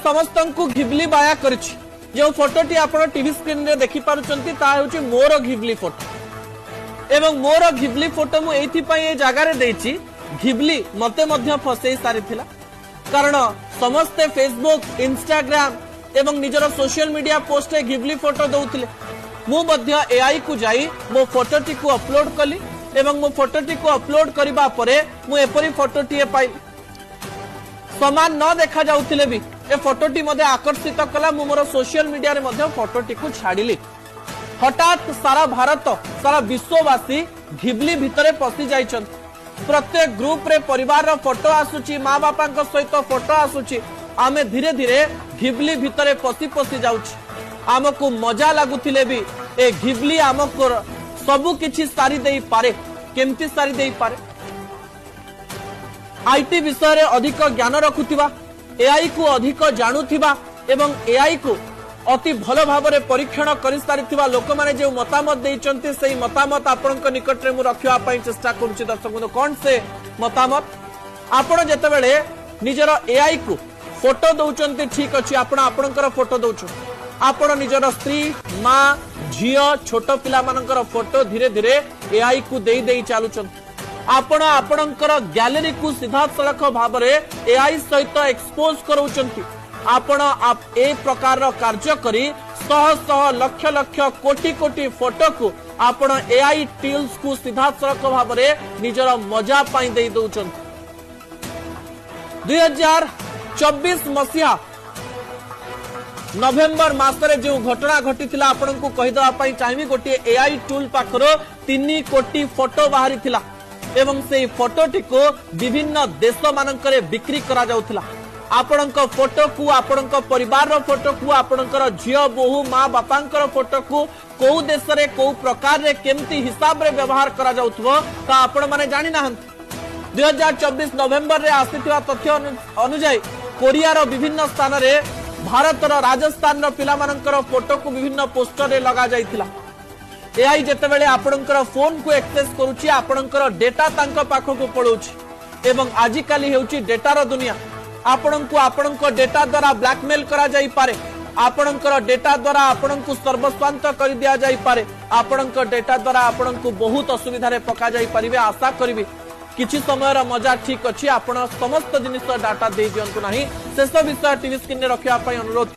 समस्त को घिबली बाया करिछि जो फोटोटी आपण टीवी स्क्रीन रे देखि पारुचंती ता हेउची मोर घिबली फोटो एवं मोर घिबली फोटो मु एथि पई ए जागा रे देछि घिबली मते मध्य फसेई सारिथिला कारण समस्ते फेसबुक इंस्टाग्राम एवं निजर सोशल मीडिया पोस्ट रे घिबली फोटो दउथिले मु मध्य एआई को जाई मो फोटोटी को अपलोड कली एवं मो फोटोटी को अपलोड करिबा परे मु एपरी फोटोटी पाई समान न देखा जाउथिले भी ए फोटोटी मधे आकर्षित कला मु मोर सोशल मीडिया रे मधे फोटोटी को छाडिली हठात सारा भारत सारा विश्ववासी घिबली भितरे पसी जाइछन प्रत्येक ग्रुप रे परिवार रो फोटो आसुची माँ बापा सहित फोटो आसुची आमे धीरे धीरे घिबली भितरे पसी पसी जाउची आमको मजा लागुथिले भी ए घिबली आमको सबु किछि सारी देई पारे केमती सारी देई पारे आईटी विषय रे अधिक ज्ञान रखुथिबा एआई को अधिक जानुथिबा एवं एआई को अति भलो भाबरे परीक्षण करि सारिथिबा लोक माने जे मतामत देइचंती सेही मतामत आपनक निकट रे मु रखिया पई चेष्टा करूची दर्शक बंधु कोन से मतामत आपण जेतेबेले निजर एआई को फोटो दउचंती ठीक अछि आपण आपनकर फोटो दउछु आपण निजर स्त्री मां झियो छोट पिला मानकर फोटो धीरे धीरे एआई को देई देई चालुचंती आपण आपणकर गैलरी को सीधा सड़क भाबरे एआई सहित एक्सपोज करूचंती आपण ए प्रकार रो कार्य करी शह शह लक्ष लक्ष कोटि कोटि फोटो को आपण एआई टूल्स को सीधा सड़क भाबरे निजर मजा पाई देई दउचंती 2024 मसिया नवेम्बर मासरे जो घटना घटी आपण को कहिदवा पई चाहि गोटे एआई टूल पाखरो 3 कोटी फोटो बाहरी थिला एवं से फोटोटी को विभिन्न देश मानकरे बिक्री करा जाउथिला आपणक फोटो को आपणक परिवार रो फोटो को आपणकर झियो बहु माँ बापांकर फोटो को को देश रे को प्रकार रे केमती हिसाब रे व्यवहार करा जाउथबो ता आपण माने जानि नाहंती 2024 नवेम्बर रे आसीथिबा तथ्य अनुसार कोरिया रो विभिन्न स्थान रे भारत रो राजस्थान रो पिला मानकर फोटो को विभिन्न पोस्टर रे लगा जाइथिला एआई जेतेबेले आपणकर फोन को एक्सेस करूची आपणकर डेटा तांको पाखो को पळौची एवं आजि काली हेउची डेटा रो दुनिया आपणको आपणको डेटा द्वारा ब्लैकमेल करा जाई पारे आपणकर डेटा द्वारा आपणको सर्वस्वांत कर दिया जाई पारे आपणको डेटा द्वारा आपणको बहुत असुविधा रे पका जाई परिबे आशा करबी किछि समय रो मजा ठीक अछि आपण समस्त जिनिस डाटा दे दियंतु नाही शेष विषय टीवी स्क्रीन रे रखिया पई अनुरोध